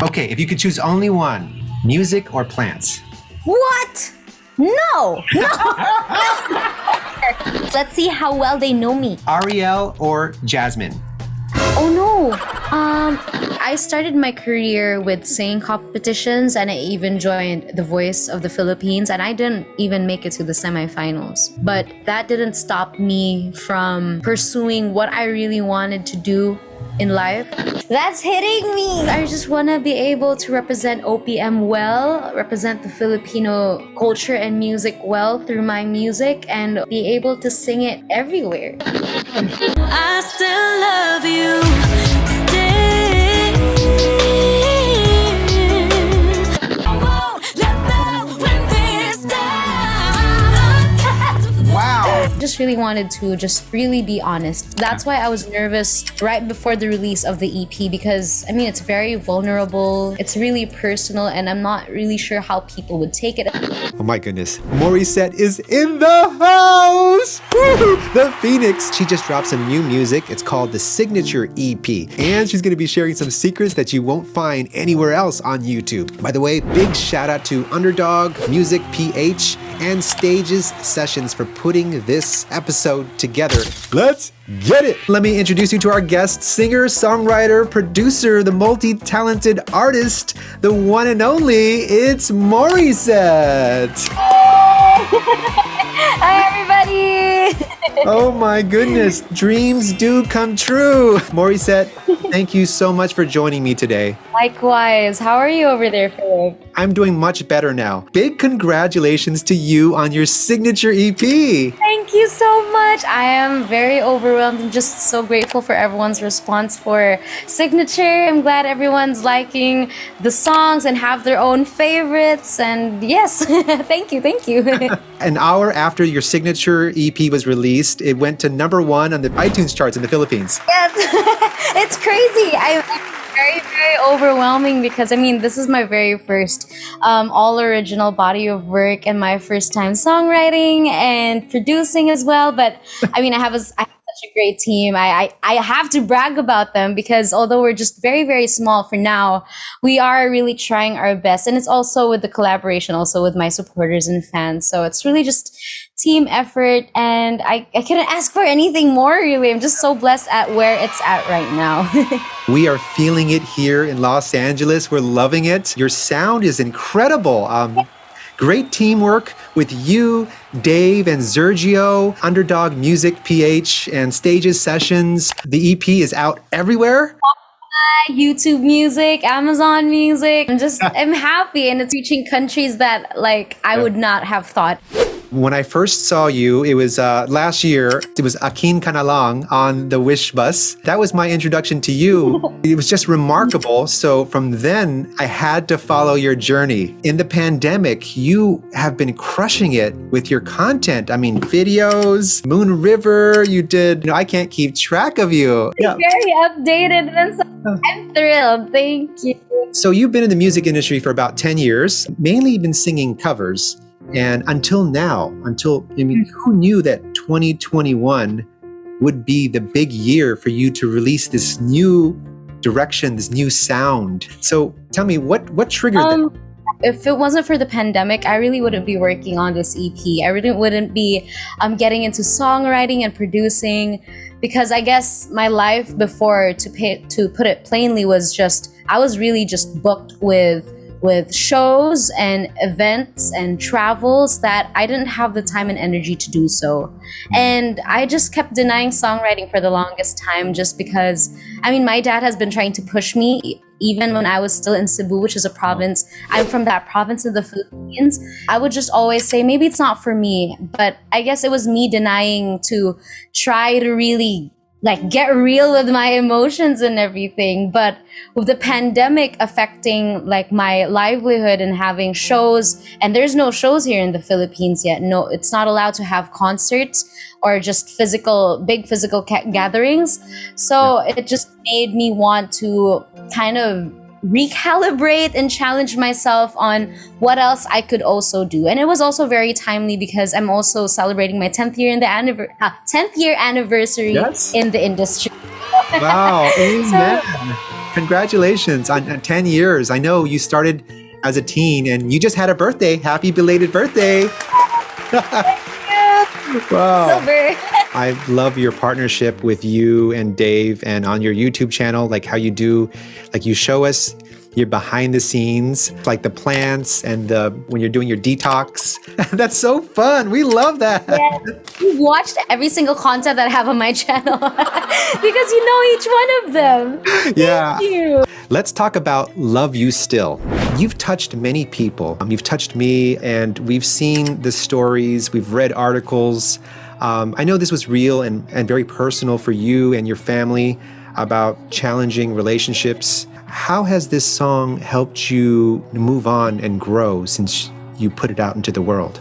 Okay, if you could choose only one, music or plants? What? No. Let's see how well they know me. Ariel or Jasmine? Oh no. I started my career with singing competitions, and I even joined The Voice of the Philippines, and I didn't even make it to the semifinals. But that didn't stop me from pursuing what I really wanted to do in life. That's hitting me. I just want to be able to represent OPM well, represent the Filipino culture and music well through my music, and be able to sing it everywhere. I still love you. Stay. I won't let go when this time. Wow. Just really wanted to just really be honest. That's why I was nervous right before the release of the EP, because I mean, it's very vulnerable, it's really personal, and I'm not really sure how people would take it. Oh my goodness. Morissette is in the house! Woo! The Phoenix. She just dropped some new music. It's called the Signature EP. And she's going to be sharing some secrets that you won't find anywhere else on YouTube. By the way, big shout out to Underdog Music PH and Stages Sessions for putting this episode together. Let's get it! Let me introduce you to our guest, singer, songwriter, producer, the multi-talented artist, the one and only, it's Morissette! Hi everybody! Oh my goodness, dreams do come true! Morissette, thank you so much for joining me today. Likewise. How are you over there, Philip? I'm doing much better now. Big congratulations to you on your signature EP! Thank you so much. I am very overwhelmed and just so grateful for everyone's response for Signature. I'm glad everyone's liking the songs and have their own favorites. And yes, thank you. An hour after your signature EP was released, it went to #1 on the iTunes charts in the Philippines. Yes, it's crazy. I'm very, very overwhelming because I mean, this is my very first all original body of work and my first time songwriting and producing as well. But I mean, I have such a great team. I have to brag about them because although we're just very, very small for now, we are really trying our best. And it's also with the collaboration, also with my supporters and fans. So it's really just team effort, and I couldn't ask for anything more, really. I'm just so blessed at where it's at right now. We are feeling it here in Los Angeles. We're loving it. Your sound is incredible. Great teamwork with you, Dave, and Xergio, Underdog Music PH, and Stages Sessions. The EP is out everywhere. YouTube Music, Amazon Music. I'm happy, and it's reaching countries that like I would not have thought. When I first saw you, it was last year. It was Akin Kanalang on the Wish bus. That was my introduction to you. It was just remarkable. So from then, I had to follow your journey. In the pandemic, you have been crushing it with your content. I mean, videos, Moon River, you did, I can't keep track of you. Yeah. Very updated, and I'm thrilled. Thank you. So you've been in the music industry for about 10 years, mainly been singing covers. And until now, who knew that 2021 would be the big year for you to release this new direction, this new sound? So tell me, what triggered that? If it wasn't for the pandemic, I really wouldn't be working on this EP. I really wouldn't be getting into songwriting and producing, because I guess my life before, to put it plainly, was just, I was really just booked with shows and events and travels that I didn't have the time and energy to do so. And I just kept denying songwriting for the longest time, just because, I mean, my dad has been trying to push me even when I was still in Cebu, which is a province. I'm from that province in the Philippines. I would just always say, maybe it's not for me. But I guess it was me denying to try to really like get real with my emotions and everything. But with the pandemic affecting like my livelihood and having shows, and there's no shows here in the Philippines yet. No, it's not allowed to have concerts or just big physical gatherings. So it just made me want to kind of recalibrate and challenge myself on what else I could also do. And it was also very timely because I'm also celebrating my 10th year 10th year anniversary in the industry. Wow, amen. Congratulations on 10 years. I know you started as a teen and you just had a birthday. Happy belated birthday. Wow. Silver. I love your partnership with you and Dave and on your YouTube channel, like how you do, like you show us your behind the scenes, like the plants and when you're doing your detox. That's so fun. We love that. Yeah. You've watched every single content that I have on my channel because you know each one of them. Yeah. Thank you. Let's talk about Love You Still. You've touched many people. You've touched me, and we've seen the stories, we've read articles. I know this was real and very personal for you and your family about challenging relationships. How has this song helped you move on and grow since you put it out into the world?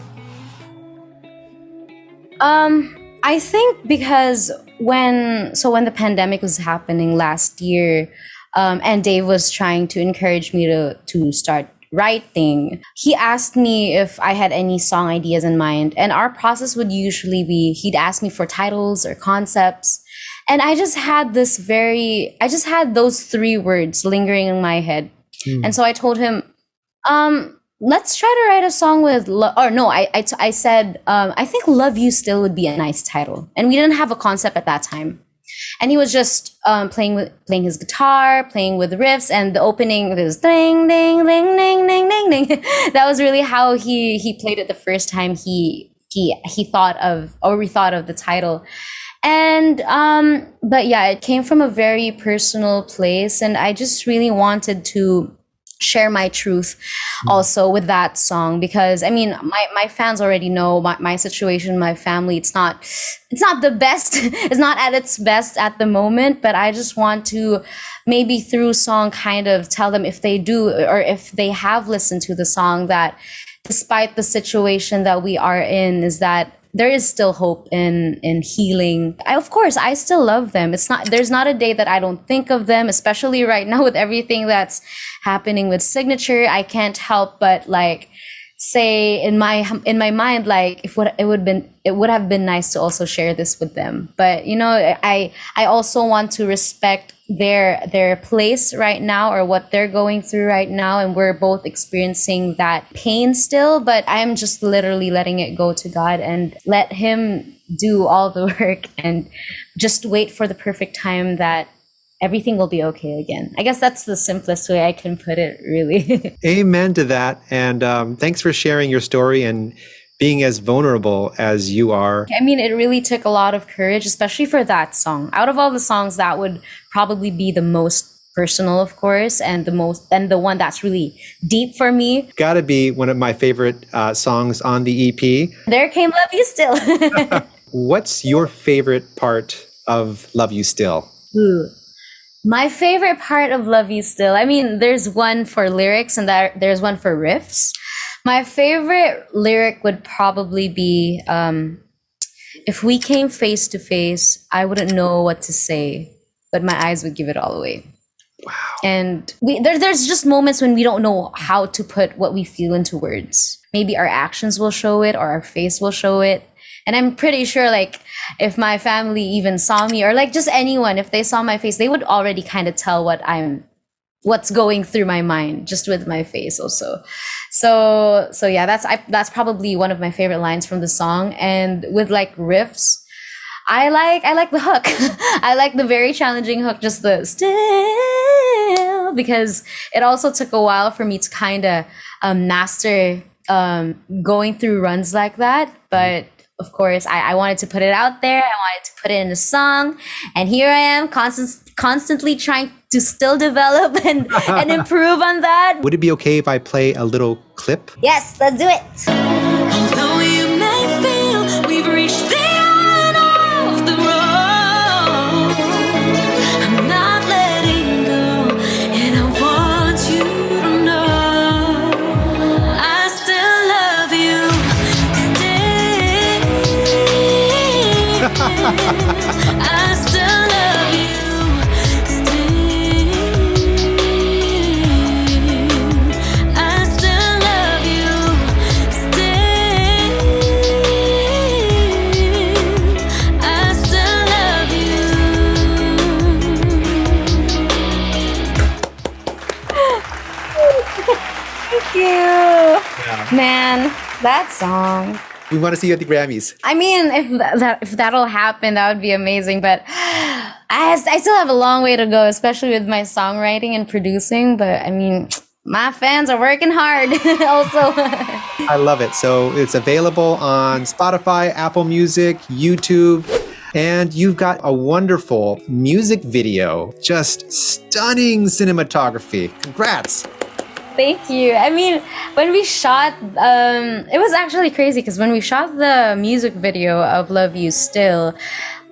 I think because when the pandemic was happening last year, and Dave was trying to encourage me to start writing, he asked me if I had any song ideas in mind. And our process would usually be, he'd ask me for titles or concepts. And I just had those three words lingering in my head. And so I told him, let's try to write a song with, I said, I think Love You Still would be a nice title. And we didn't have a concept at that time. And he was just playing his guitar, playing with riffs, and the opening was ding, ding, ding, ding, ding, ding, ding. That was really how he played it the first time he thought of, or we thought of the title. And but yeah, it came from a very personal place, and I just really wanted to share my truth also with that song, because I mean my fans already know my situation, my family. It's not the best. It's not at its best at the moment, but I just want to maybe through song kind of tell them, if they do or if they have listened to the song, that despite the situation that we are in, is that there is still hope in healing. Of course, I still love them. There's not a day that I don't think of them, especially right now with everything that's happening with Signature. I can't help but like say in my mind, like it would have been nice to also share this with them. But you know, I also want to respect their place right now, or what they're going through right now, and we're both experiencing that pain still, but I'm just literally letting it go to God and let him do all the work, and just wait for the perfect time that everything will be okay again. I guess that's the simplest way I can put it, really. Amen to that. And thanks for sharing your story and being as vulnerable as you are. I mean, it really took a lot of courage, especially for that song. Out of all the songs, that would probably be the most personal, of course, and the one that's really deep for me. Gotta be one of my favorite songs on the EP. There came Love You Still. What's your favorite part of Love You Still? Ooh. My favorite part of Love You Still, I mean, there's one for lyrics and there's one for riffs. My favorite lyric would probably be, if we came face to face, I wouldn't know what to say, but my eyes would give it all away. Wow. And there's just moments when we don't know how to put what we feel into words. Maybe our actions will show it, or our face will show it. And I'm pretty sure, like, if my family even saw me, or like just anyone, if they saw my face, they would already kind of tell what's going through my mind just with my face also. So yeah, that's probably one of my favorite lines from the song. And with like riffs, I like the hook. I like the very challenging hook, just the still, because it also took a while for me to kind of master going through runs like that. But of course, I wanted to put it out there. I wanted to put it in a song. And here I am constantly trying to still develop and improve on that. Would it be okay if I play a little clip? Yes, let's do it. Although you may feel we've reached the end of the road, I'm not letting go, and I want you to know I still love you. I still love you. Still, I still love you. Still. you. Man, that song. We want to see you at the Grammys. I mean, if that'll happen, that would be amazing. But I still have a long way to go, especially with my songwriting and producing. But I mean, my fans are working hard also. I love it. So it's available on Spotify, Apple Music, YouTube, and you've got a wonderful music video. Just stunning cinematography. Congrats. Thank you. I mean, when we shot, it was actually crazy because when we shot the music video of Love You Still,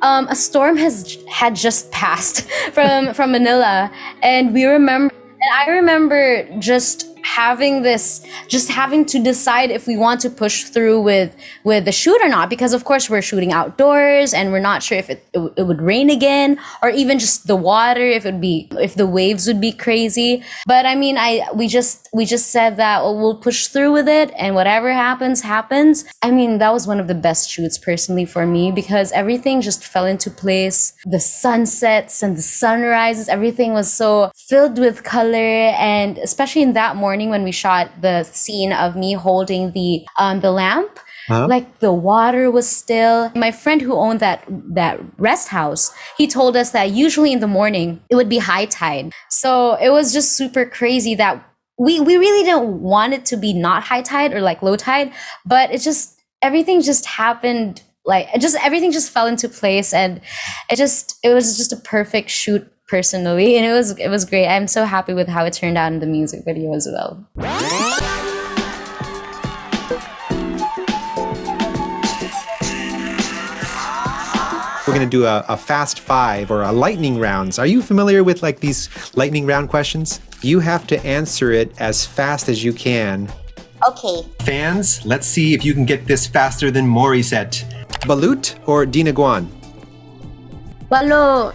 a storm had just passed from Manila, and I remember just having to decide if we want to push through with the shoot or not, because of course we're shooting outdoors and we're not sure if it would rain again, or even just the water, if the waves would be crazy. But I mean, we just said that we'll push through with it, and whatever happens. I mean, that was one of the best shoots personally for me, because everything just fell into place. The sunsets and the sunrises, everything was so filled with color, and especially in that morning when we shot the scene of me holding the lamp, like the water was still. My friend who owned that rest house, he told us that usually in the morning it would be high tide. So it was just super crazy that we really didn't want it to be not high tide or like low tide, but everything just happened. Like everything just fell into place, and it was just a perfect shoot personally, and it was great. I'm so happy with how it turned out in the music video as well. We're going to do a fast five or a lightning rounds. Are you familiar with like these lightning round questions? You have to answer it as fast as you can. Okay. Fans, let's see if you can get this faster than Morissette. Balut or Dinaguan? Balut.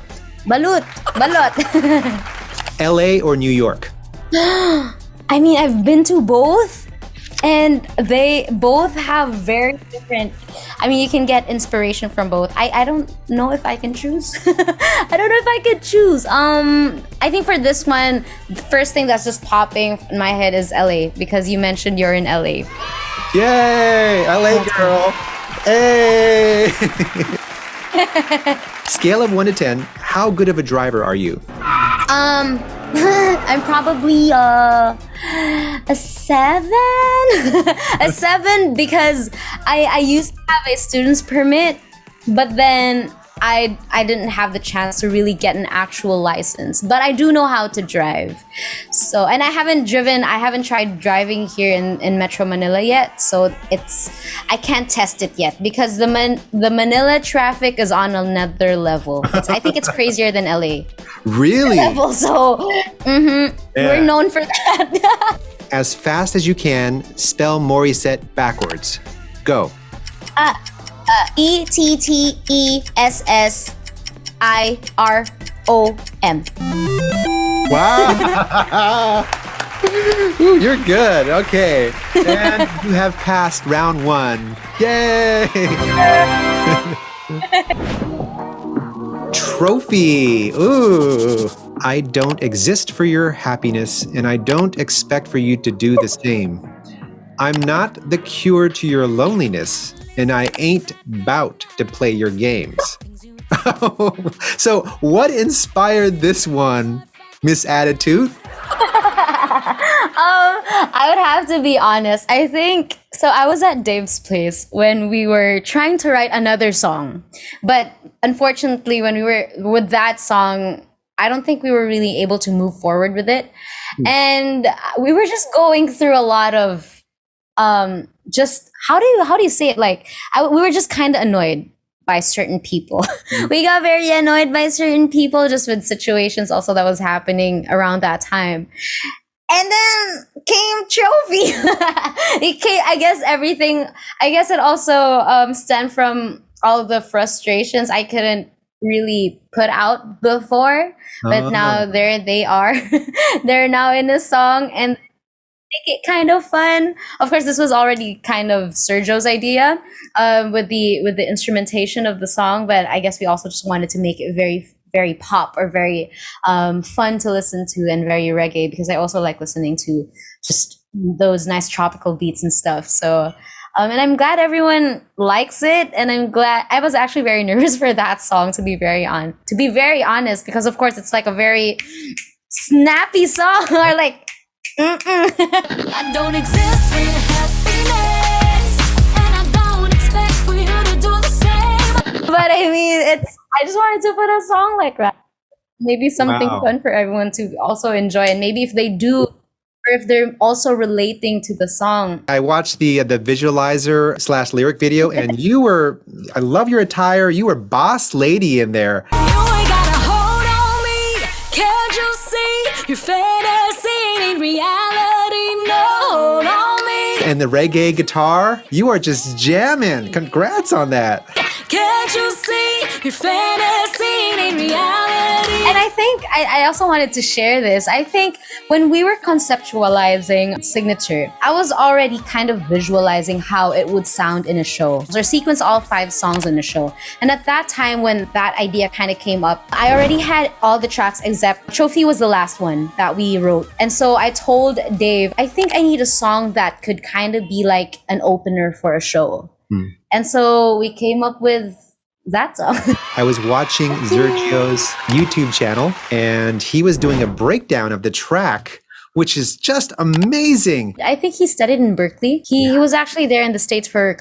LA or New York? I mean, I've been to both, and they both have very different. I mean, you can get inspiration from both. I don't know if I can choose. I don't know if I could choose. I think for this one, the first thing that's just popping in my head is LA, because you mentioned you're in LA. Yay, LA girl. Hey. Scale of 1 to 10, how good of a driver are you? I'm probably a 7. A 7, because I used to have a student's permit, but then I didn't have the chance to really get an actual license. But I do know how to drive. So, and I haven't tried driving here in Metro Manila yet. So I can't test it yet, because the Manila traffic is on another level. I think it's crazier than LA. Really? Level, so we're known for that. As fast as you can, spell Morissette backwards. Go. ETTESSIROM. Wow. Ooh, you're good. Okay. And you have passed round 1. Yay! Trophy. Ooh. I don't exist for your happiness, and I don't expect for you to do the same. I'm not the cure to your loneliness, and I ain't bout to play your games. So what inspired this one, Miss Attitude? I would have to be honest. I think so. I was at Dave's place when we were trying to write another song, but unfortunately, when we were with that song, I don't think we were really able to move forward with it, and we were just going through a lot of just how do you say it? Like we were just kind of annoyed by certain people. We got very annoyed by certain people just with situations also that was happening around that time. And then came Trophy. I guess it also stemmed from all the frustrations I couldn't really put out before. But now there they are. They're now in a song, and make it kind of fun. Of course, this was already kind of Xergio's idea with the instrumentation of the song, but I guess we also just wanted to make it very, very pop or very fun to listen to and very reggae, because I also like listening to just those nice tropical beats and stuff. So, and I'm glad everyone likes it, and I'm glad. I was actually very nervous for that song, to be very honest, because of course it's like a very snappy song, or like. I don't exist for your happiness, and I don't expect for you to do the same. But I mean, I just wanted to put a song like that. Maybe something fun for everyone to also enjoy, and maybe if they do, or if they're also relating to the song. I watched the visualizer / lyric video, and I love your attire. You were boss lady in there. You ain't got a hold on me. Can't you see your fantasy ain't reality? No, hold on me. And the reggae guitar, you are just jamming. Congrats on that. Can't you see your fantasy ain't reality? And I think I also wanted to share this. I think when we were conceptualizing Signature, I was already kind of visualizing how it would sound in a show. So sequence all 5 songs in a show. And at that time, when that idea kind of came up, I already had all the tracks except Trophy was the last one that we wrote. And so I told Dave, I think I need a song that could kind of be like an opener for a show. And so we came up with that song. I was watching Xergio's YouTube channel, and he was doing a breakdown of the track, which is just amazing. I think he studied in Berkeley. He was actually there in the States for a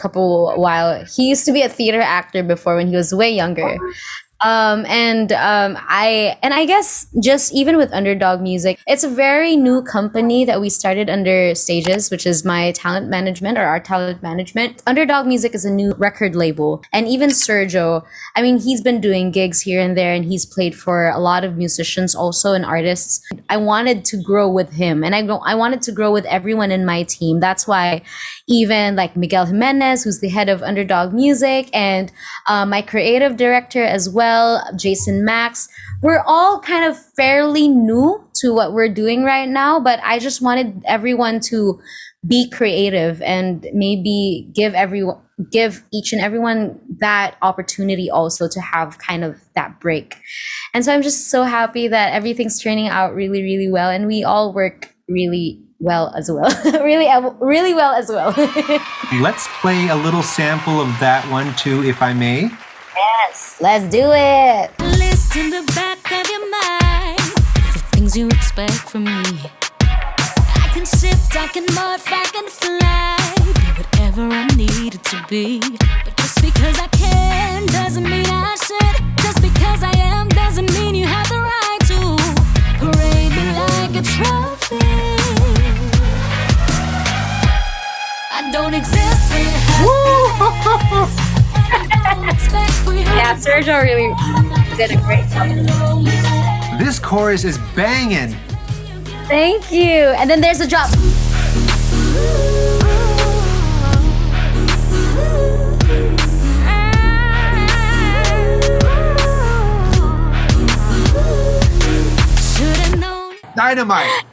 while. He used to be a theater actor before when he was way younger. I guess just even with Underdog Music, it's a very new company that we started under Stages, which is my talent management or our talent management. Underdog Music is a new record label. And even Xergio, I mean, he's been doing gigs here and there, and he's played for a lot of musicians also and artists. I wanted to grow with him, and I wanted to grow with everyone in my team. That's why even like Miguel Jimenez, who's the head of Underdog Music, and my creative director as well, Jason Max, we're all kind of fairly new to what we're doing right now, but I just wanted everyone to be creative and maybe give each and everyone that opportunity also to have kind of that break. And so I'm just so happy that everything's turning out really, really well, and we all work really well as well. really well as well. Let's play a little sample of that one too, if I may. Yes, let's do it. List in the back of your mind, the things you expect from me. I can shift, I can morph, I can fly, be whatever I need it to be. But just because I can doesn't mean I should. Just because I am doesn't mean you have the right to parade me like a trophy. I don't exist for your happiness. Yeah, Xergio really did a great job. This chorus is banging. Thank you. And then there's a drop. Dynamite.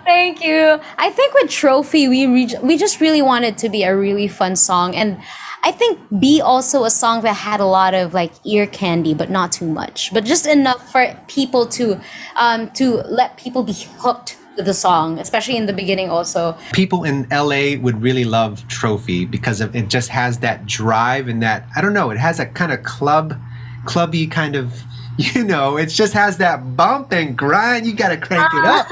Thank you. I think with Trophy, we just really wanted to be a really fun song, and I think be also a song that had a lot of like ear candy, but not too much, but just enough for people to let people be hooked to the song, especially in the beginning also. People in LA would really love Trophy because it just has that drive and that, I don't know, it has a kind of clubby kind of, it just has that bump and grind. You got to crank it up.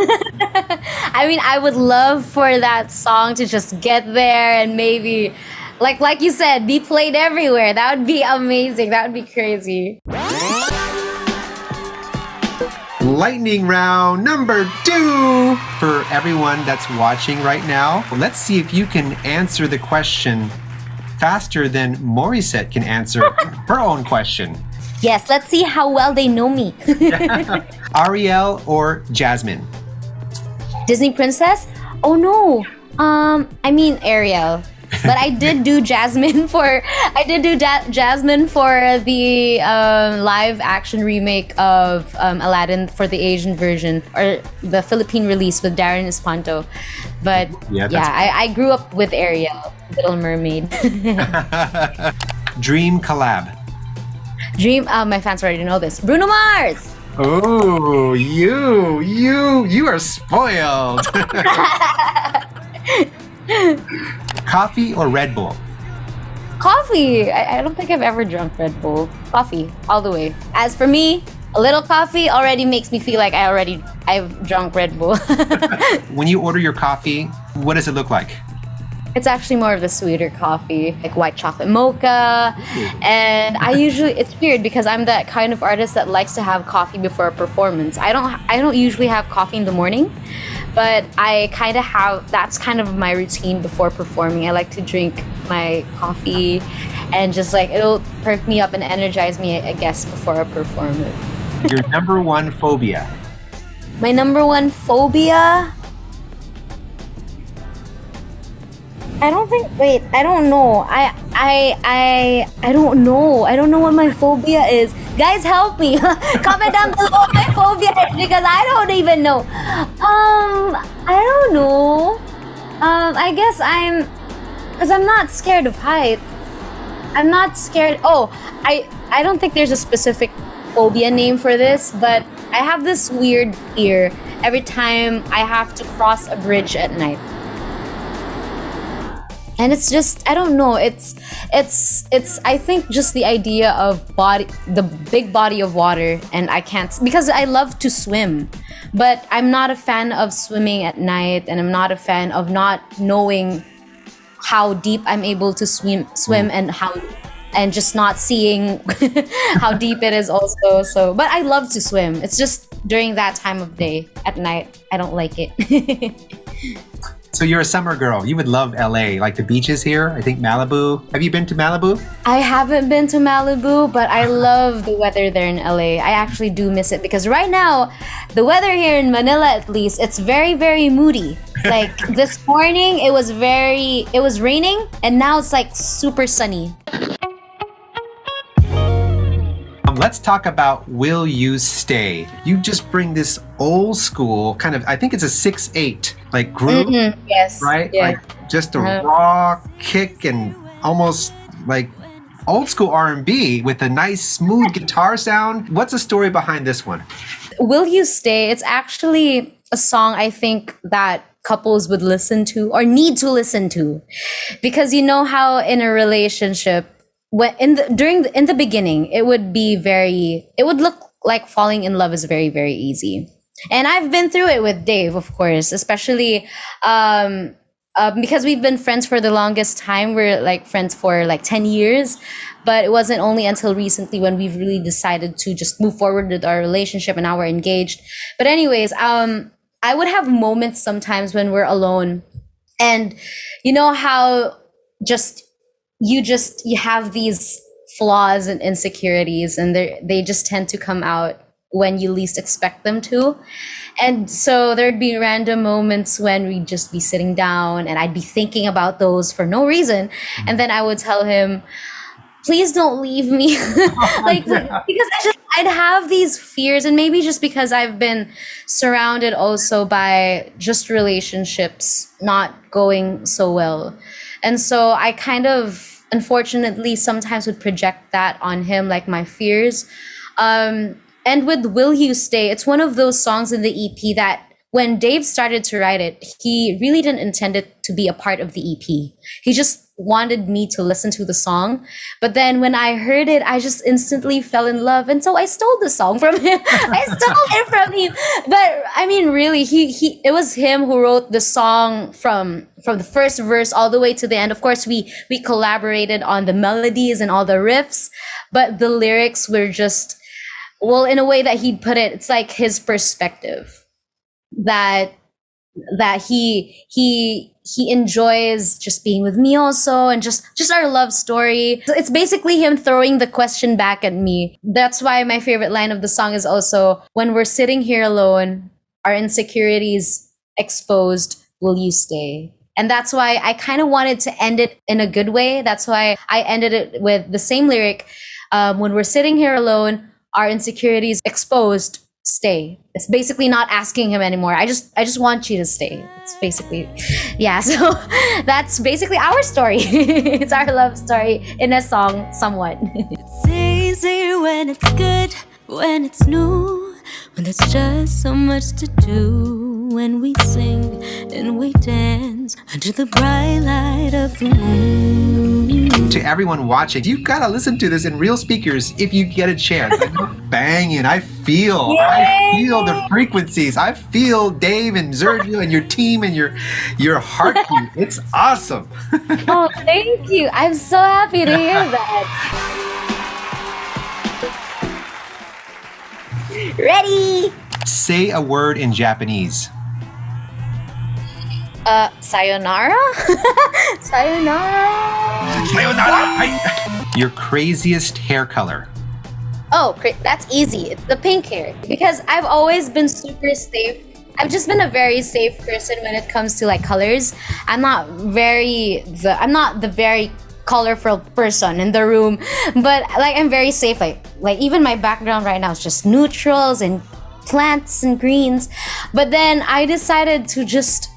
I mean, I would love for that song to just get there and maybe, like you said, be played everywhere. That would be amazing. That would be crazy. Lightning round number 2 for everyone that's watching right now. Let's see if you can answer the question faster than Morissette can answer her own question. Yes, let's see how well they know me. Ariel or Jasmine? Disney princess? Oh no. I mean Ariel. But I did do Jasmine for the live action remake of Aladdin for the Asian version, or the Philippine release with Darren Espanto. But I grew up with Ariel, Little Mermaid. Dream collab. My fans already know this. Bruno Mars. Oh, you are spoiled. Coffee or Red Bull? Coffee. I don't think I've ever drunk Red Bull. Coffee, all the way. As for me, a little coffee already makes me feel like I've drunk Red Bull. When you order your coffee, what does it look like? It's actually more of the sweeter coffee, like white chocolate mocha. And it's weird because I'm that kind of artist that likes to have coffee before a performance. I don't usually have coffee in the morning, but I kind of that's kind of my routine before performing. I like to drink my coffee and just like it'll perk me up and energize me, I guess, before a performance. Your number one phobia? My number one phobia? I don't know. I don't know. I don't know what my phobia is. Guys, help me. Comment down below what my phobia is because I don't even know. I don't know. I guess because I'm not scared of heights. I'm not scared. Oh, I don't think there's a specific phobia name for this, but I have this weird fear every time I have to cross a bridge at night. And it's just, I don't know, it's I think just the idea of the big body of water, and I can't, because I love to swim, but I'm not a fan of swimming at night, and I'm not a fan of not knowing how deep I'm able to swim and just not seeing how deep it is also. So, but I love to swim. It's just during that time of day at night, I don't like it. So you're a summer girl. You would love LA, like the beaches here. I think Malibu. Have you been to Malibu? I haven't been to Malibu, but I love the weather there in LA. I actually do miss it because right now, the weather here in Manila, at least, it's very, very moody. Like this morning, it was raining, and now it's like super sunny. Let's talk about Will You Stay. You just bring this old school kind of, I think it's a 6/8 like groove, yes, right? Yeah. Like just a raw kick and almost like old school R&B with a nice smooth guitar sound. What's the story behind this one? Will You Stay? It's actually a song I think that couples would listen to or need to listen to, because you know how in a relationship, when in the beginning, it would look like falling in love is very, very easy. And I've been through it with Dave, of course, especially because we've been friends for the longest time. We're like friends for like 10 years, but it wasn't only until recently when we've really decided to just move forward with our relationship, and now we're engaged. But anyways, I would have moments sometimes when we're alone, and you know how you have these flaws and insecurities, and they just tend to come out when you least expect them to. And so there'd be random moments when we'd just be sitting down and I'd be thinking about those for no reason. And then I would tell him, please don't leave me. Because I'd have these fears, and maybe just because I've been surrounded also by just relationships not going so well. And so I kind of, unfortunately, sometimes would project that on him, like my fears. And with Will You Stay, it's one of those songs in the EP that when Dave started to write it, he really didn't intend it to be a part of the EP. He just wanted me to listen to the song. But then when I heard it, I just instantly fell in love. And so I stole the song from him. I stole it from him. But I mean, really, it was him who wrote the song from the first verse all the way to the end. Of course, we collaborated on the melodies and all the riffs, but the lyrics were just, well, in a way that he'd put it, it's like his perspective that he enjoys just being with me also, and just our love story. So it's basically him throwing the question back at me. That's why my favorite line of the song is also, when we're sitting here alone, our insecurities exposed, will you stay? And that's why I kind of wanted to end it in a good way. That's why I ended it with the same lyric. When we're sitting here alone, our insecurities exposed, stay. It's basically not asking him anymore. I just want you to stay. It's basically, yeah. So that's basically our story. It's our love story in a song, somewhat. It's easy when it's good, when it's new, when there's just so much to do. When we sing and we dance under the bright light of the moon. To everyone watching, you gotta listen to this in real speakers if you get a chance. I'm banging. I feel the frequencies. I feel Dave and Xergio and your team and your heartbeat. It's awesome. Oh, thank you. I'm so happy to hear that. Ready? Say a word in Japanese. Sayonara? Sayonara. Sayonara. Your craziest hair color. Oh, that's easy. It's the pink hair. Because I've always been super safe. I've just been a very safe person when it comes to like colors. I'm not the very colorful person in the room, but like I'm very safe. Like even my background right now is just neutrals and plants and greens. But then I decided to just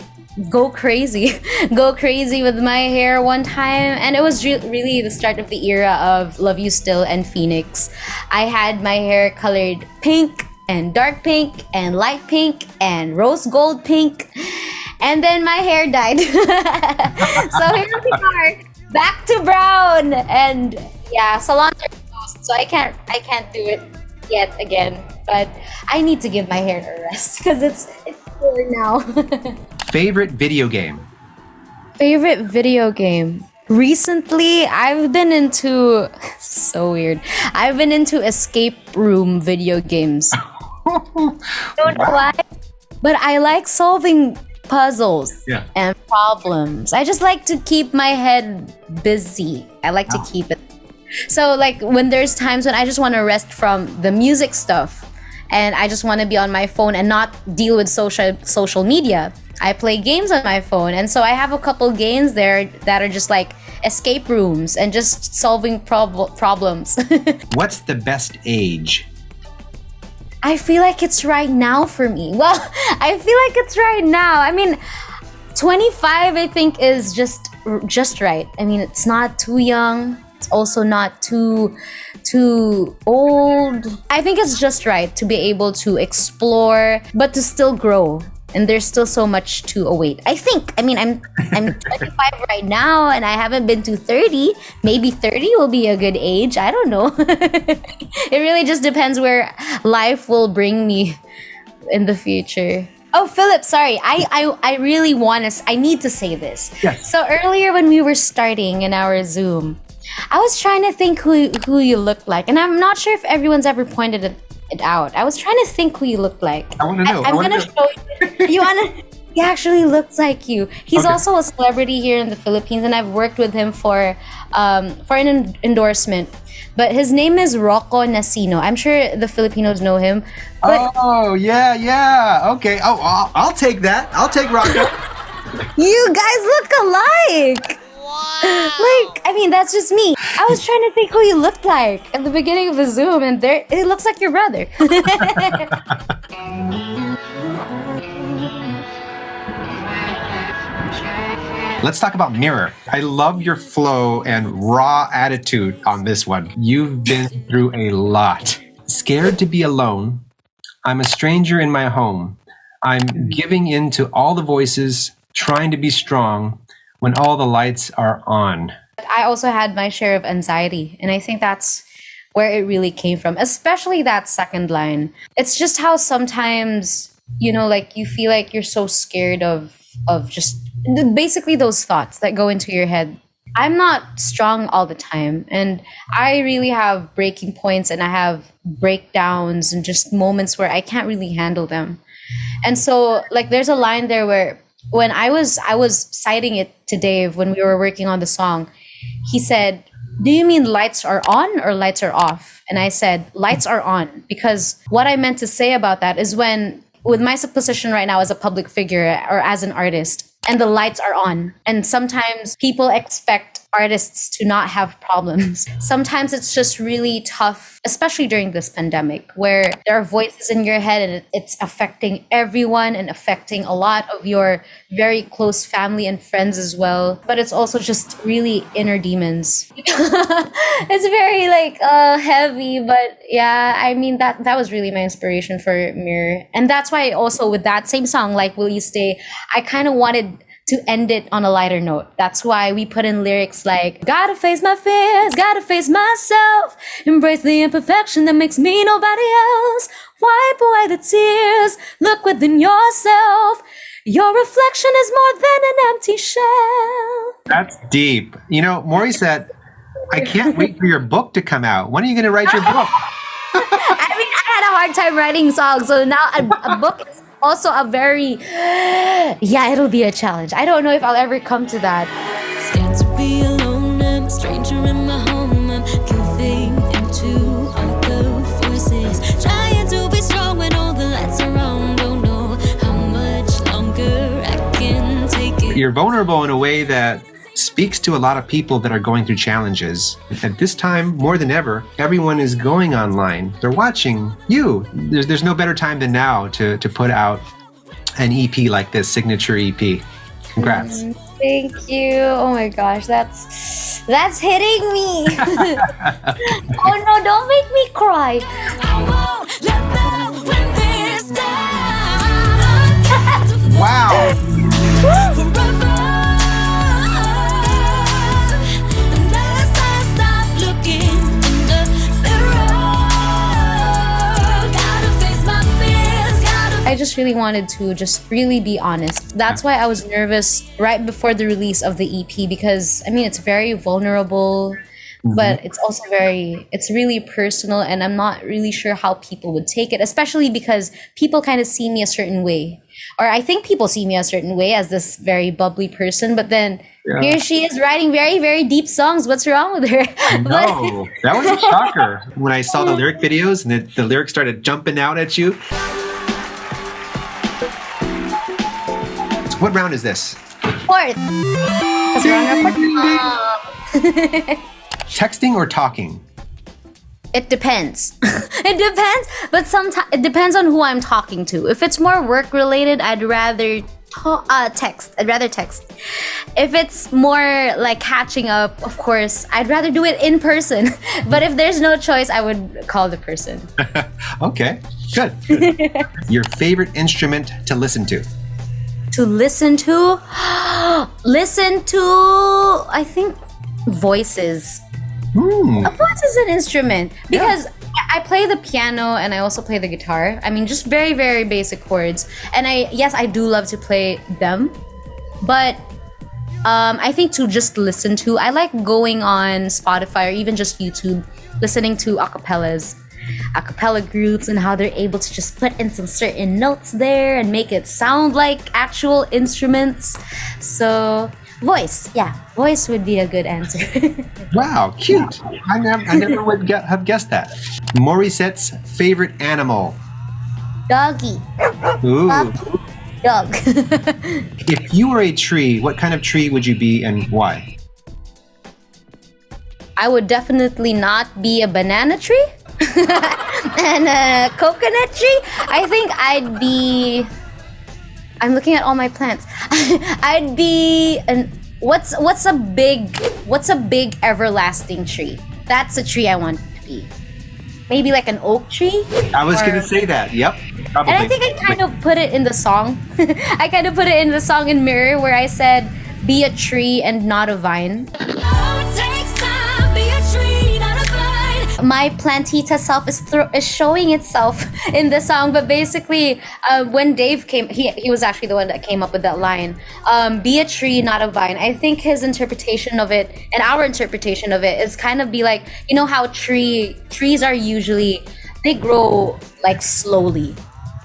go crazy with my hair one time, and it was really the start of the era of Love You Still and Phoenix. I had my hair colored pink and dark pink and light pink and rose gold pink, and then my hair dyed. So here we are, back to brown, and yeah, salons are closed, so I can't do it yet again. But I need to give my hair a rest because it's poor now. Favorite video game. Favorite video game. Recently, I've been into so weird. I've been into escape room video games. Don't know why, but I like solving puzzles and problems. I just like to keep my head busy. I like to keep it. So like when there's times when I just want to rest from the music stuff and I just want to be on my phone and not deal with social media, I play games on my phone. And so I have a couple games there that are just like escape rooms and just solving problems. What's the best age? I feel like it's right now for me. Well, I feel like it's right now. I mean, 25 I think is just right. I mean, it's not too young. It's also not too old. I think it's just right to be able to explore, but to still grow. And there's still so much to await. I think. I mean, I'm 25 right now, and I haven't been to 30. Maybe 30 will be a good age. I don't know. It really just depends where life will bring me in the future. Oh, Philip, sorry. I really I need to say this. Yes. So earlier when we were starting in our Zoom, I was trying to think who you look like, and I'm not sure if everyone's ever pointed it out. I was trying to think who you look like. I want to know. I'm gonna show you. You wanna? He actually looks like you. He's also a celebrity here in the Philippines, and I've worked with him for an endorsement. But his name is Rocco Nacino. I'm sure the Filipinos know him. But oh yeah. Okay. Oh, I'll take that. I'll take Rocco. you guys look alike. Like, I mean, that's just me. I was trying to think who you looked like at the beginning of the Zoom, and it looks like your brother. Let's talk about Mirror. I love your flow and raw attitude on this one. You've been through a lot. Scared to be alone. I'm a stranger in my home. I'm giving in to all the voices, trying to be strong when all the lights are on. I also had my share of anxiety, and I think that's where it really came from, especially that second line. It's just how sometimes, like you feel like you're so scared of just basically those thoughts that go into your head. I'm not strong all the time, and I really have breaking points, and I have breakdowns and just moments where I can't really handle them. And so like there's a line there where when I was citing it to Dave when we were working on the song, he said, "Do you mean lights are on or lights are off?" And I said, "Lights are on," because what I meant to say about that is with my position right now as a public figure or as an artist, and the lights are on, and sometimes people expect artists to not have problems. Sometimes it's just really tough, especially during this pandemic, where there are voices in your head and it's affecting everyone and affecting a lot of your very close family and friends as well. But it's also just really inner demons. It's very heavy, but yeah, I mean that was really my inspiration for Mirror. And that's why also with that same song, like Will You Stay, I kind of wanted to end it on a lighter note. That's why we put in lyrics like, gotta face my fears, gotta face myself, embrace the imperfection that makes me nobody else, wipe away the tears, look within yourself. Your reflection is more than an empty shell. That's deep. You know, Morissette, I can't wait for your book to come out. When are you going to write your book? I mean, I had a hard time writing songs, so now a book is also a very, yeah, it'll be a challenge. I don't know if I'll ever come to that. Scared to be alone, I'm a stranger in my home. I'm giving into all the voices, trying to be strong when all the lights are on. Don't know how much longer I can take it. You're vulnerable in a way that speaks to a lot of people that are going through challenges. At this time, more than ever, everyone is going online. They're watching you. There's no better time than now to put out an EP like this, signature EP. Congrats. Thank you. Oh my gosh, that's hitting me. Oh no, don't make me cry. I won't let that when this down. Wow. Forever. Unless I stop looking in the mirror. Gotta face my fears, I just really wanted to just really be honest. That's why I was nervous right before the release of the EP, because I mean, it's very vulnerable, but it's also it's really personal, and I'm not really sure how people would take it, especially because people kind of see me a certain way. Or I think people see me a certain way as this very bubbly person, but then here she is writing very, very deep songs. What's wrong with her? No, that was a shocker. When I saw the lyric videos and the lyrics started jumping out at you. What round is this? Fourth. 'Cause we're on our fourth. Texting or talking? It depends. It depends, but sometimes it depends on who I'm talking to. If it's more work related, I'd rather text. I'd rather text. If it's more like catching up, of course, I'd rather do it in person. But if there's no choice, I would call the person. Okay, good. Your favorite instrument to listen to? To listen to, I think voices. A voice is an instrument because I play the piano and I also play the guitar. I mean, just very, very basic chords. And I do love to play them. But I think to just listen to, I like going on Spotify or even just YouTube, listening to acapella groups and how they're able to just put in some certain notes there and make it sound like actual instruments. So voice would be a good answer. Wow, cute. I never would have guessed that. Morissette's favorite animal? Doggy. Ooh. Dog. If you were a tree, what kind of tree would you be and why? I would definitely not be a banana tree and a coconut tree. I think I'm looking at all my plants. I'd be what's a big everlasting tree? That's a tree I want to be. Maybe like an oak tree. I was gonna say that. Yep. Probably. And I think I kind of put it in the song. I kind of put it in the song in Mirror where I said, "Be a tree and not a vine." My plantita self is showing itself in the song, but basically when Dave came, he was actually the one that came up with that line, be a tree, not a vine. I think his interpretation of it and our interpretation of it is kind of be like, you know how trees are usually, they grow like slowly,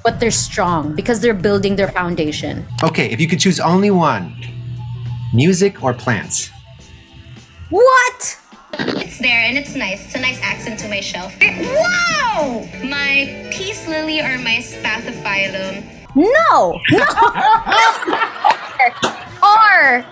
but they're strong because they're building their foundation. Okay, if you could choose only one, music or plants? What? It's there and it's nice. It's a nice accent to my shelf. Wow! My peace lily or my spathiphyllum. No. or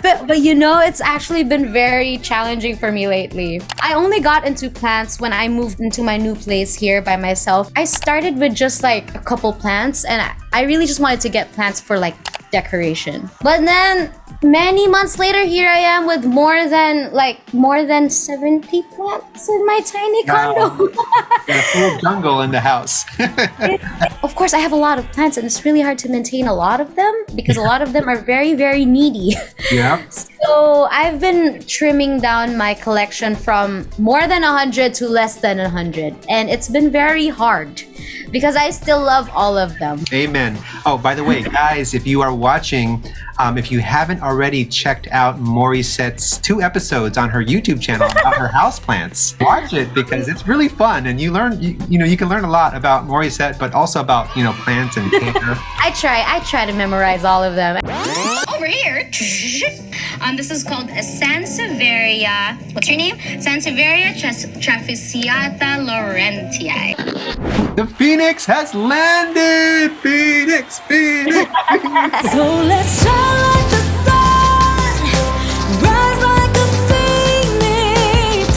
but you know, it's actually been very challenging for me lately. I only got into plants when I moved into my new place here by myself. I started with just like a couple plants and I really just wanted to get plants for like decoration. But then many months later, here I am with more than 70 plants in my tiny condo. Got a full jungle in the house. Of course, I have a lot of plants, and it's really hard to maintain a lot of them because a lot of them are very, very needy. Yeah. So I've been trimming down my collection from more than 100 to less than 100, and it's been very hard because I still love all of them. Amen. Oh, by the way, guys, if you are watching, if you haven't already checked out Morissette's 2 episodes on her YouTube channel about her houseplants, watch it because it's really fun, and you learn, you can learn a lot about Morissette, but also about, plants and care. I try to memorize all of them. Over here, this is called a Sansevieria. What's your name? Sansevieria trapeziata laurentii. The Phoenix has landed! Phoenix! So let's shine like the sun, rise like a phoenix.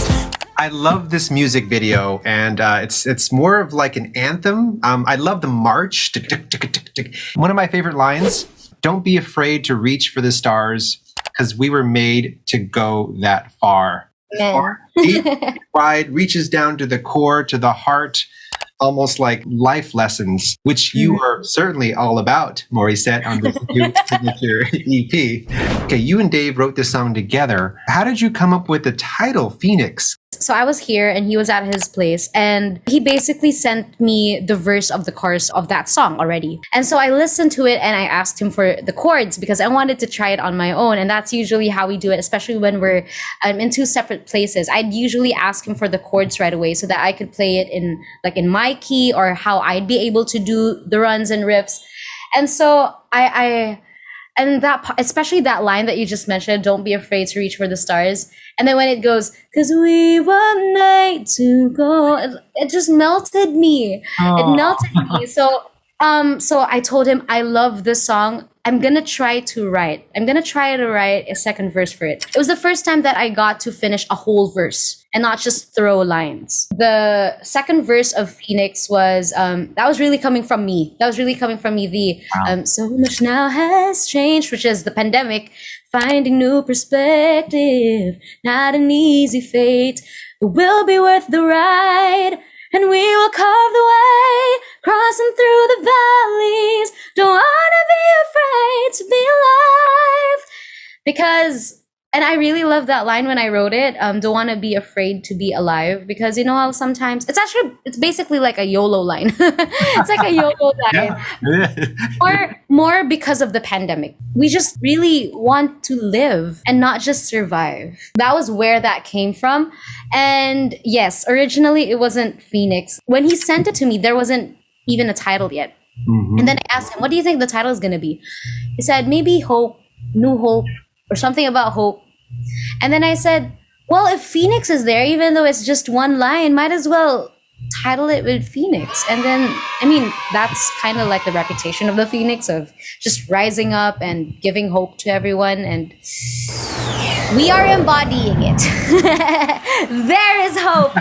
I love this music video, and it's more of like an anthem. I love the march. One of my favorite lines, don't be afraid to reach for the stars, because we were made to go that far. Far, deep, wide, reaches down to the core, to the heart, almost like life lessons, which you are certainly all about, Morissette, on this new signature EP. Okay, you and Dave wrote this song together. How did you come up with the title, Phoenix? So I was here and he was at his place, and he basically sent me the verse of the chorus of that song already. And so I listened to it and I asked him for the chords because I wanted to try it on my own. And that's usually how we do it, especially when we're in 2 separate places. I'd usually ask him for the chords right away so that I could play it in my key, or how I'd be able to do the runs and riffs. And so and that, especially that line that you just mentioned, don't be afraid to reach for the stars. And then when it goes, 'cause we were made to go, it just melted me. It melted me. So I told him, I love this song. I'm gonna try to write a second verse for it. It was the first time that I got to finish a whole verse and not just throw lines. The second verse of Phoenix was, that was really coming from me. So much now has changed, which is the pandemic, finding new perspective, not an easy fate, but will be worth the ride. And we will carve the way, crossing through the valleys. Don't wanna be afraid to be alive. Because, and I really love that line when I wrote it, don't wanna be afraid to be alive. Because you know how sometimes, it's basically like a YOLO line. It's like a YOLO line. Yeah. More because of the pandemic. We just really want to live and not just survive. That was where that came from. And yes, originally it wasn't Phoenix. When he sent it to me, there wasn't even a title yet. Mm-hmm. And then I asked him, what do you think the title is going to be? He said, maybe Hope, New Hope, or something about hope. And then I said, well, if Phoenix is there, even though it's just one line, might as well title it with Phoenix. And then, I mean, that's kind of like the reputation of the Phoenix, of just rising up and giving hope to everyone. And we are embodying it. There is hope.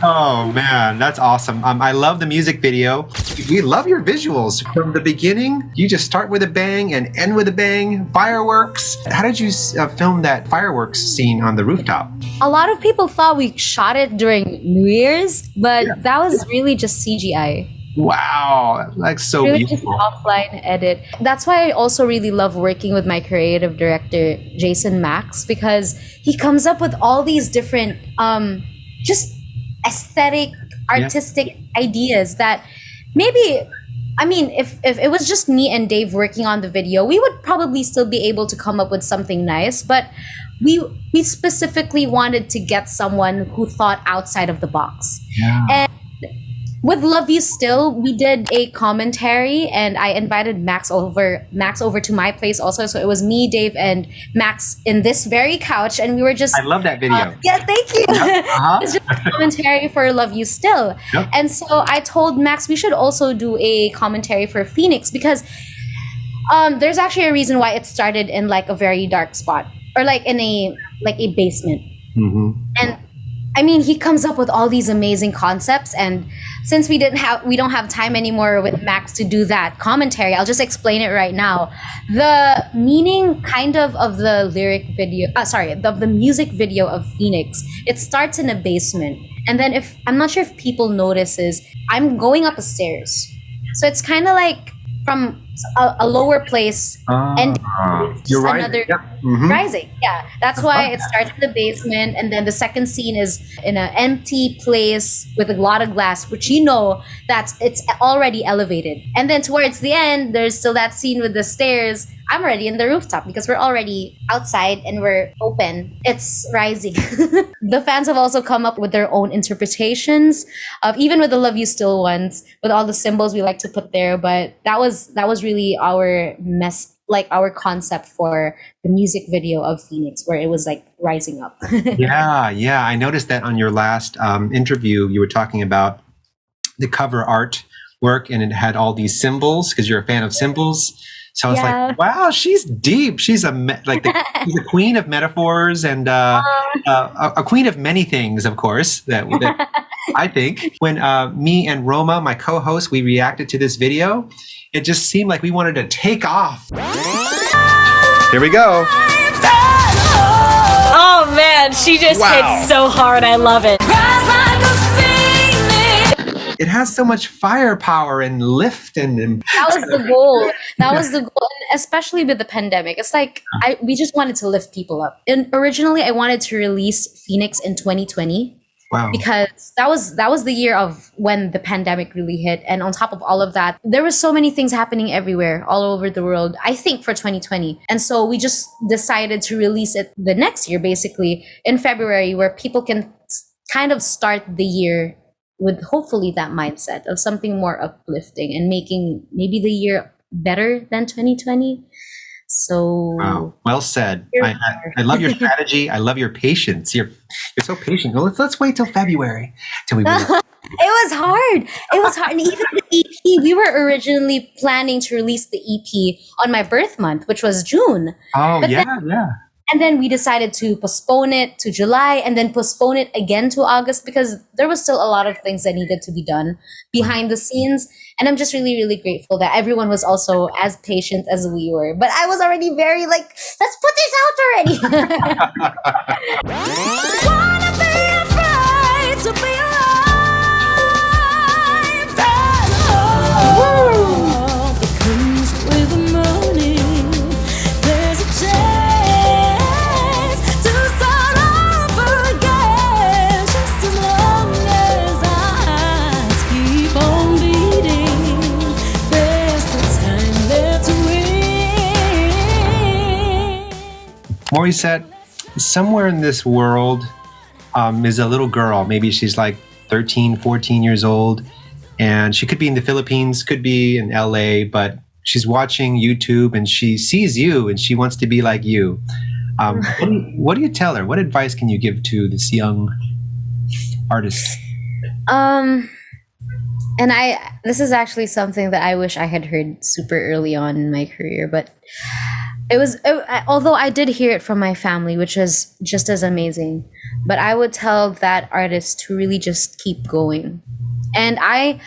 Oh man, that's awesome. I love the music video. We love your visuals. From the beginning, you just start with a bang and end with a bang. Fireworks. How did you film that fireworks scene on the rooftop? A lot of people thought we shot it during New Year's, but that was really just CGI. Wow, that's so really beautiful. Just offline edit. That's why I also really love working with my creative director, Jason Max, because he comes up with all these different just aesthetic, artistic ideas that maybe, I mean, if it was just me and Dave working on the video, we would probably still be able to come up with something nice, but we specifically wanted to get someone who thought outside of the box. Yeah. And with Love You Still, we did a commentary, and I invited Max over to my place also. So it was me, Dave, and Max in this very couch, and we were just... I love that video. Yeah, thank you. Yep. Uh-huh. It's just a commentary for Love You Still. Yep. And so I told Max we should also do a commentary for Phoenix, because there's actually a reason why it started in like a very dark spot, or like in a basement. Mm-hmm. And I mean, he comes up with all these amazing concepts, and since we don't have time anymore with Max to do that commentary, I'll just explain it right now. The meaning kind of the lyric video, of the music video of Phoenix, it starts in a basement. And then I'm not sure if people notices, I'm going up the stairs. So it's kind of like from a lower place and you're right. another Mm-hmm. rising. Yeah, that's why it starts in the basement, and then the second scene is in an empty place with a lot of glass, which it's already elevated. And then towards the end, there's still that scene with the stairs. I'm already in the rooftop because we're already outside and we're open. It's rising. The fans have also come up with their own interpretations of, even with the Love You Still ones, with all the symbols we like to put there. But that was really our concept for the music video of Phoenix, where it was like rising up. Yeah. I noticed that on your last interview, you were talking about the cover art work, and it had all these symbols because you're a fan of symbols. So I was like, wow, she's deep. She's she's a queen of metaphors and a queen of many things, of course, that I think. When me and Roma, my co-host, we reacted to this video, it just seemed like we wanted to take off. Here we go. Oh man, she just hit so hard. I love it. It has so much firepower and lift and that was the goal. That was the goal, and especially with the pandemic. It's like we just wanted to lift people up. And originally, I wanted to release Phoenix in 2020. Wow. Because that was the year of when the pandemic really hit, and on top of all of that, there were so many things happening everywhere, all over the world, I think, for 2020. And so we just decided to release it the next year, basically in February, where people can kind of start the year with hopefully that mindset of something more uplifting and making maybe the year better than 2020. So wow, well said. I love your strategy. I love your patience. You're so patient. Well, let's wait till February till we release. It was hard. And even the EP, we were originally planning to release the EP on my birth month, which was June. Oh, but yeah. And then we decided to postpone it to July and then postpone it again to August because there was still a lot of things that needed to be done behind the scenes. And I'm just really, really grateful that everyone was also as patient as we were. But I was already very like, let's put this out already. Wanna be afraid to be alive. It comes with the morning. There's a chance to start over again. Just as long as our eyes keep on beating, there's the time left to win. Morissette, somewhere in this world is a little girl. Maybe she's like 13, 14 years old. And she could be in the Philippines, could be in LA, but she's watching YouTube and she sees you and she wants to be like you. What do you tell her? What advice can you give to this young artist? This is actually something that I wish I had heard super early on in my career, but although I did hear it from my family, which is just as amazing, but I would tell that artist to really just keep going. And I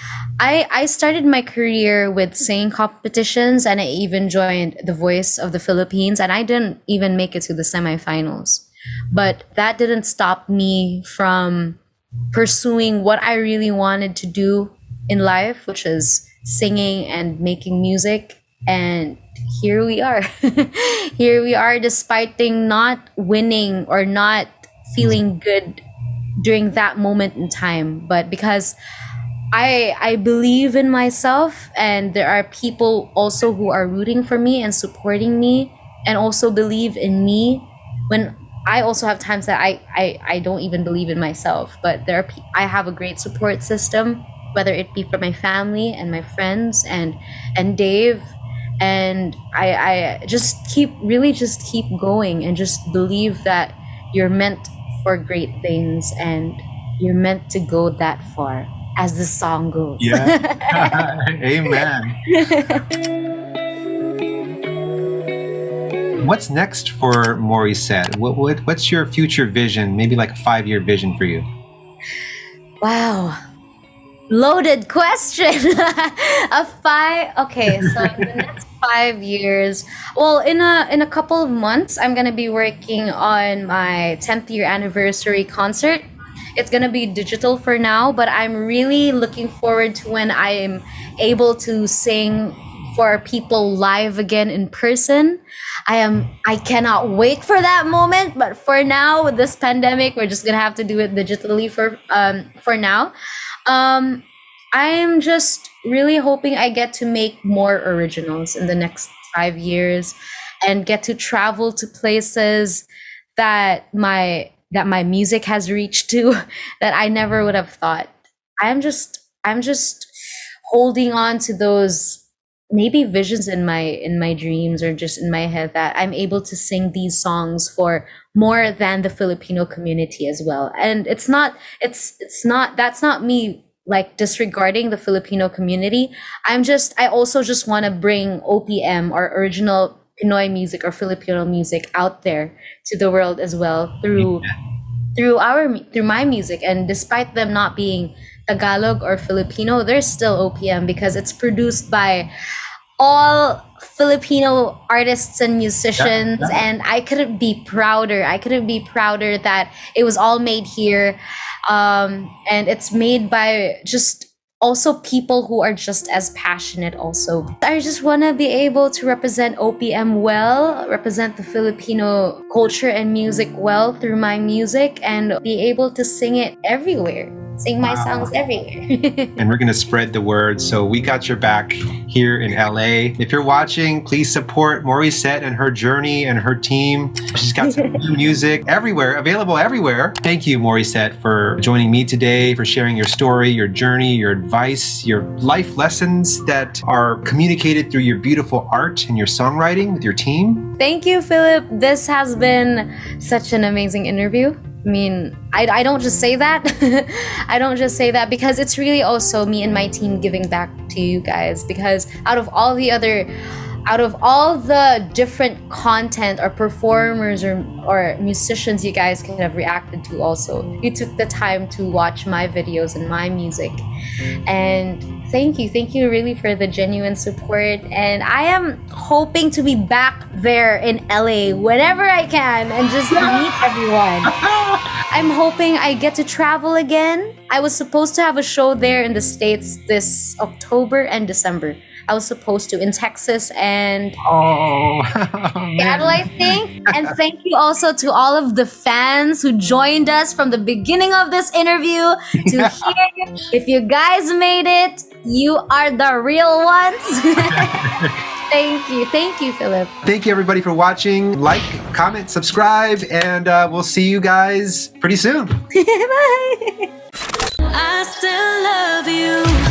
started my career with singing competitions, and I even joined The Voice of the Philippines, and I didn't even make it to the semifinals. But that didn't stop me from pursuing what I really wanted to do in life, which is singing and making music. And here we are. Here we are, despite not winning or not feeling good during that moment in time. But because I believe in myself, and there are people also who are rooting for me and supporting me and also believe in me, when I also have times that I don't even believe in myself. But I have a great support system, whether it be from my family and my friends and Dave. And I just keep going and just believe that you're meant for great things and you're meant to go that far, as the song goes. Yeah. Amen. What's next for Morissette? What's your future vision? Maybe like a 5-year vision for you? Wow. Loaded question. Okay, so in the next 5 years, well, in a couple of months, I'm gonna be working on my 10th year anniversary concert. It's gonna be digital for now, but I'm really looking forward to when I'm able to sing for people live again in person. I cannot wait for that moment, but for now, with this pandemic, we're just gonna have to do it digitally for now. I'm just really hoping I get to make more originals in the next 5 years and get to travel to places that my music has reached to that I never would have thought. I'm just holding on to those maybe visions in my dreams or just in my head that I'm able to sing these songs for more than the Filipino community as well. And it's not that's not me like disregarding the Filipino community. I also just want to bring OPM or original Pinoy music or Filipino music out there to the world as well through my music. And despite them not being Tagalog or Filipino, there's still OPM because it's produced by all Filipino artists and musicians. And I couldn't be prouder. That it was all made here. And it's made by just also people who are just as passionate also. I just want to be able to represent OPM well, represent the Filipino culture and music well through my music, and be able to sing it everywhere. Sing my songs everywhere. And we're going to spread the word. So we got your back here in LA. If you're watching, please support Morissette and her journey and her team. She's got some new music everywhere, available everywhere. Thank you, Morissette, for joining me today, for sharing your story, your journey, your advice, your life lessons that are communicated through your beautiful art and your songwriting with your team. Thank you, Philip. This has been such an amazing interview. I mean, I don't just say that. I don't just say that because it's really also me and my team giving back to you guys. Because out of all the different content or performers or musicians you guys could have reacted to also, you took the time to watch my videos and my music. And thank you really for the genuine support. And I am hoping to be back there in LA whenever I can and just meet everyone. I'm hoping I get to travel again. I was supposed to have a show there in the States this October and December. I was supposed to in Texas and Seattle, I think. And thank you also to all of the fans who joined us from the beginning of this interview to here. If you guys made it, you are the real ones. Thank you, Philip. Thank you, everybody, for watching. Like, comment, subscribe, and we'll see you guys pretty soon. Bye. I still love you.